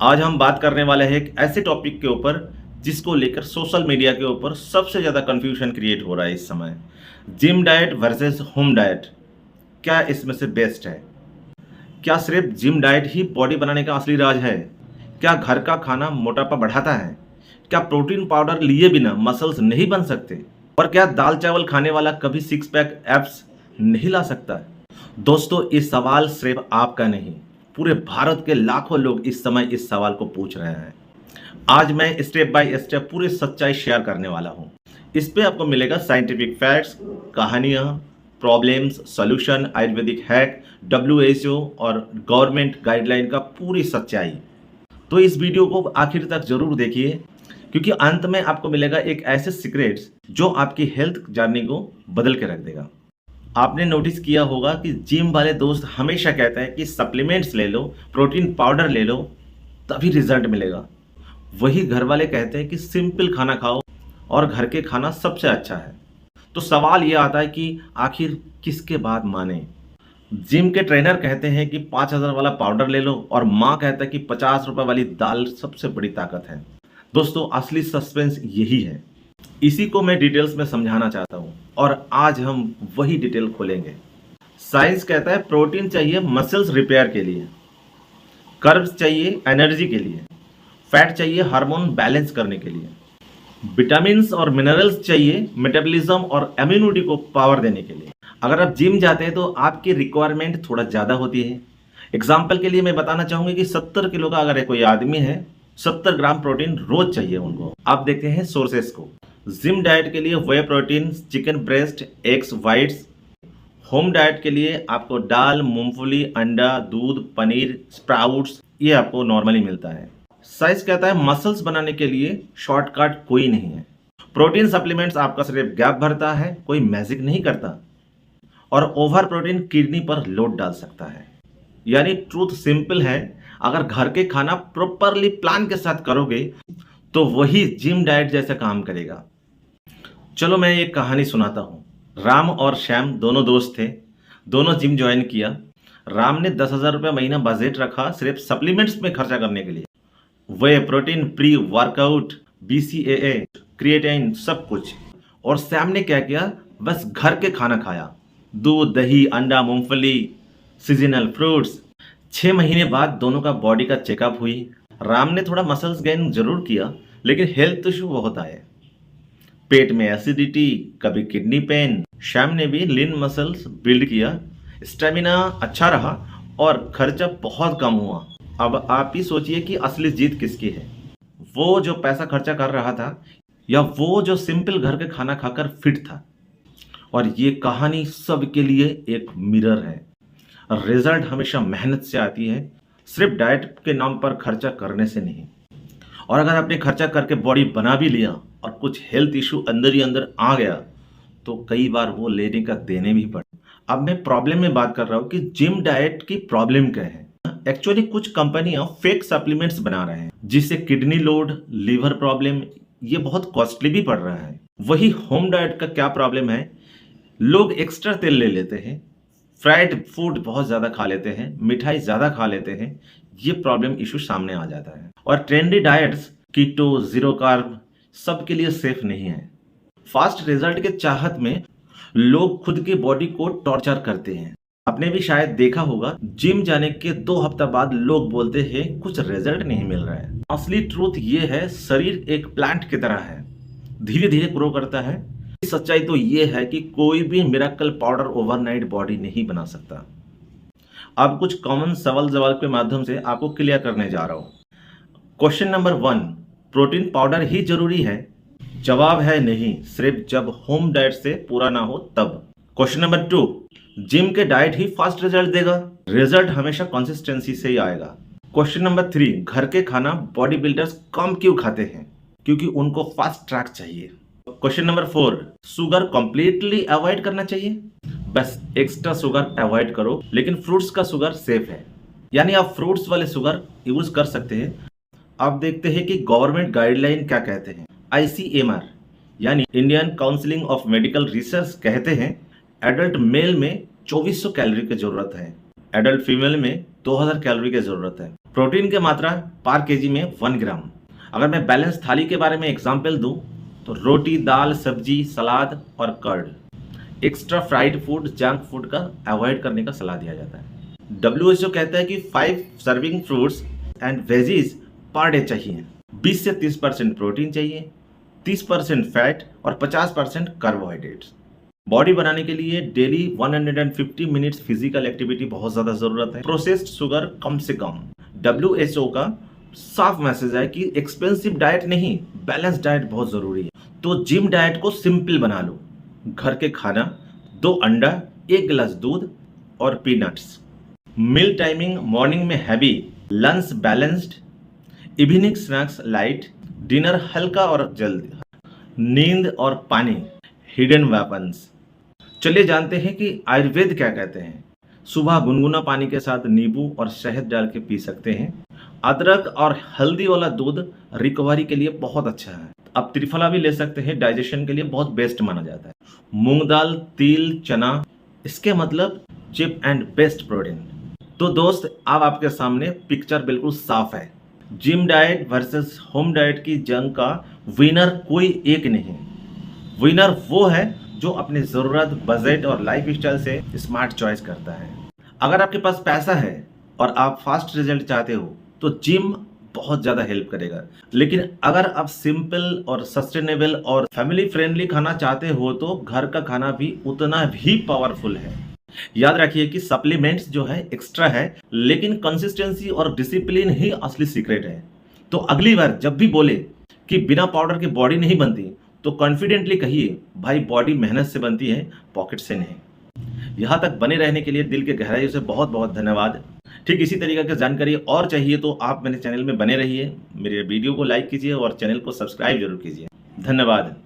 आज हम बात करने वाले हैं एक ऐसे टॉपिक के ऊपर जिसको लेकर सोशल मीडिया के ऊपर सबसे ज़्यादा कंफ्यूजन क्रिएट हो रहा है इस समय। Gym diet versus home diet, क्या इसमें से बेस्ट है? क्या सिर्फ जिम डाइट ही बॉडी बनाने का असली राज है? क्या घर का खाना मोटापा बढ़ाता है? क्या प्रोटीन पाउडर लिए बिना मसल्स नहीं बन सकते? और क्या दाल चावल खाने वाला कभी सिक्स पैक एब्स नहीं ला सकता? दोस्तों, इस सवाल सिर्फ आपका नहीं, पूरे भारत के लाखों लोग इस समय इस सवाल को पूछ रहे हैं। आज मैं स्टेप बाय स्टेप पूरी सच्चाई शेयर करने वाला हूँ। इस पे आपको मिलेगा साइंटिफिक फैक्ट्स, कहानियाँ, problems, solution, Ayurvedic hack, WHO और गवर्नमेंट गाइडलाइन का पूरी सच्चाई। तो इस वीडियो को आखिर तक जरूर देखिए, क्योंकि अंत में आपको मिलेगा एक ऐसे सीक्रेट्स जो आपकी हेल्थ जर्नी को बदल के रख देगा। आपने नोटिस किया होगा कि जिम वाले दोस्त हमेशा कहते हैं कि सप्लीमेंट्स ले लो, प्रोटीन पाउडर ले लो, तभी रिजल्ट मिलेगा। वही घर वाले कहते हैं कि सिंपल खाना खाओ और घर के खाना सबसे अच्छा है। तो सवाल ये आता है कि आखिर किसके बात माने? जिम के ट्रेनर कहते हैं कि 5,000 वाला पाउडर ले लो और माँ कहता है कि 50 रुपए वाली दाल सबसे बड़ी ताकत है। दोस्तों, असली सस्पेंस यही है। इसी को मैं डिटेल्स में समझाना चाहता हूँ और आज हम वही डिटेल खोलेंगे। साइंस कहता है प्रोटीन चाहिए मसल्स रिपेयर के लिए, कर्ब्स चाहिए एनर्जी के लिए, फैट चाहिए हार्मोन बैलेंस करने के लिए, विटामिन्स और मिनरल्स चाहिए मेटाबॉलिज्म और इम्यूनिटी को पावर देने के लिए। अगर आप जिम जाते हैं तो आपकी रिक्वायरमेंट थोड़ा ज़्यादा होती है। एग्जाम्पल के लिए मैं बताना चाहूँगी कि 70 किलो का अगर कोई आदमी है, 70 ग्राम प्रोटीन रोज चाहिए उनको। आप देखते हैं सोर्सेस को। जिम डाइट के लिए whey protein, chicken breast, eggs whites. Home diet के लिए आपको दाल, मूंगफली, अंडा, दूध, पनीर, स्प्राउट्स, ये आपको नॉर्मली मिलता है। साइंस कहता है मसल्स बनाने के लिए शॉर्टकट कोई नहीं है। प्रोटीन सप्लीमेंट्स आपका सिर्फ गैप भरता है, कोई मैजिक नहीं करता। और ओवर प्रोटीन किडनी पर लोड डाल सकता है। यानी ट्रूथ सिंपल है, अगर घर के खाना प्रॉपरली प्लान के साथ करोगे तो वही जिम डाइट जैसा काम करेगा। चलो मैं एक कहानी सुनाता हूँ। राम और श्याम दोनों दोस्त थे, दोनों जिम ज्वाइन किया। राम ने 10,000 रुपये महीना बजट रखा सिर्फ सप्लीमेंट्स में खर्चा करने के लिए। Whey protein, pre workout, BCAA, creatine, सब कुछ। और श्याम ने क्या किया, बस घर के खाना खाया, दूध, दही, अंडा, मूंगफली, सीजनल फ्रूट्स। 6 महीने बाद दोनों का बॉडी का चेकअप हुई। राम ने थोड़ा मसल्स गेन जरूर किया, लेकिन हेल्थ इशू बहुत आए। पेट में एसिडिटी, कभी किडनी पेन। श्याम ने भी लीन मसल्स बिल्ड किया, स्टेमिना अच्छा रहा और खर्चा बहुत कम हुआ। अब आप ही सोचिए कि असली जीत किसकी है, वो जो पैसा खर्चा कर रहा था या वो जो सिंपल घर के खाना खाकर फिट था। और ये कहानी सबके लिए एक मिरर है। रिजल्ट हमेशा मेहनत से आती है, सिर्फ डाइट के नाम पर खर्चा करने से नहीं। और अगर आपने खर्चा करके बॉडी बना भी लिया और कुछ हेल्थ इशू अंदर ही अंदर आ गया तो कई बार वो लेने का देने भी पड़े। अब मैं प्रॉब्लम में बात कर रहा हूँ कि जिम डाइट की प्रॉब्लम क्या है। एक्चुअली कुछ कंपनियां फेक सप्लीमेंट्स बना रहे हैं, जिससे किडनी लोड, लिवर प्रॉब्लम, ये बहुत कॉस्टली भी पड़ रहा है। वही होम डाइट का क्या प्रॉब्लम है, लोग एक्स्ट्रा तेल ले लेते हैं, फ्राइड फूड बहुत ज़्यादा खा लेते हैं, मिठाई ज़्यादा खा लेते हैं, ये प्रॉब्लम इशू सामने आ जाता है। और ट्रेंडी डाइट्स, कीटो, जीरो कार्ब, सबके लिए सेफ नहीं है। फास्ट रिजल्ट के चाहत में लोग खुद की बॉडी को टॉर्चर करते हैं। आपने भी शायद देखा होगा, जिम जाने के 2 हफ्ता बाद लोग बोलते हैं कुछ रिजल्ट नहीं मिल रहा है। असली ट्रूथ ये है, शरीर एक प्लांट की तरह है, धीरे धीरे ग्रो करता है। सच्चाई तो ये है कि कोई भी मिरेकल पाउडर ओवरनाइट बॉडी नहीं बना सकता। अब कुछ कॉमन सवाल जवाब के माध्यम से आपको क्लियर करने जा रहा हूं। क्वेश्चन नंबर 1, प्रोटीन पाउडर ही जरूरी है? जवाब है नहीं, सिर्फ जब होम डाइट से पूरा ना हो तब। क्वेश्चन नंबर 2, जिम के डाइट ही फास्ट रिजल्ट देगा? रिजल्ट हमेशा कंसिस्टेंसी से ही आएगा। क्वेश्चन नंबर 3, घर के खाना बॉडी बिल्डर्स कम क्यों खाते हैं? क्योंकि उनको फास्ट ट्रैक चाहिए। Question number 4, sugar completely avoid करना चाहिए? बस एक्स्ट्रा शुगर अवॉइड करो, लेकिन फ्रूट्स का शुगर सेफ है, यानी आप फ्रूट्स वाले शुगर यूज कर सकते हैं। अब देखते हैं कि गवर्नमेंट गाइडलाइन क्या कहते हैं। ICMR यानी Indian counselling of medical research कहते हैं एडल्ट मेल में 2400 कैलोरी की जरूरत है, एडल्ट फीमेल में 2000 कैलोरी की जरूरत है। प्रोटीन की मात्रा पर केजी में 1 ग्राम। अगर मैं बैलेंस थाली के बारे में एग्जाम्पल दूं तो रोटी, दाल, सब्जी, सलाद और curd. Extra fried food, junk food का अवॉइड करने का सलाह दिया जाता है। WHO कहता है कि 5 serving fruits and veggies per day चाहिए। 20 से 30% प्रोटीन चाहिए, 30% फैट और 50% कार्बोहाइड्रेट्स। बॉडी बनाने के लिए डेली 150 मिनट्स फिजिकल एक्टिविटी बहुत ज़्यादा ज़रूरत है। प्रोसेस्ड शुगर कम से कम। WHO का साफ मैसेज है कि एक्सपेंसिव डाइट नहीं, बैलेंस डाइट बहुत ज़रूरी है। तो जिम डाइट को सिंपल बना लो। घर के खाना, 2 अंडा, 1 गिलास दूध और पीनट्स। मील टाइमिंग, मॉर्निंग में heavy, lunch balanced, evening snacks light, dinner हल्का और जल्दी। नींद और पानी, हिडन वेपन्स। चलिए जानते हैं कि आयुर्वेद क्या कहते हैं। सुबह गुनगुना पानी के साथ नींबू और शहद डाल के पी सकते हैं। अदरक और हल्दी वाला दूध रिकवरी के लिए बहुत अच्छा है। आप त्रिफला भी ले सकते हैं, डाइजेशन के लिए बहुत बेस्ट माना जाता है। मूंग दाल, तिल, चना, इसके मतलब चिप एंड बेस्ट प्रोटीन। तो दोस्त, अब आपके सामने पिक्चर बिल्कुल साफ है। Gym diet versus home diet की जंग का विनर कोई एक नहीं। विनर वो है जो अपनी ज़रूरत, बजट और लाइफ स्टाइल से स्मार्ट चॉइस करता है। अगर आपके पास पैसा है और आप फास्ट रिजल्ट चाहते हो तो जिम बहुत ज़्यादा हेल्प करेगा। लेकिन अगर आप सिंपल और सस्टेनेबल और फैमिली फ्रेंडली खाना चाहते हो तो घर का खाना भी उतना ही पावरफुल है। याद रखिए कि सप्लीमेंट्स जो है एक्स्ट्रा है, लेकिन कंसिस्टेंसी और डिसिप्लिन ही असली सीक्रेट है। तो अगली बार जब भी बोले कि बिना पाउडर की बॉडी नहीं बनती तो कॉन्फिडेंटली कहिए, भाई बॉडी मेहनत से बनती है, पॉकेट से नहीं। यहाँ तक बने रहने के लिए दिल के गहराइयों से बहुत बहुत धन्यवाद। ठीक इसी तरीके की जानकारी और चाहिए तो आप मेरे चैनल में बने रहिए। मेरे वीडियो को लाइक कीजिए और चैनल को सब्सक्राइब जरूर कीजिए। धन्यवाद।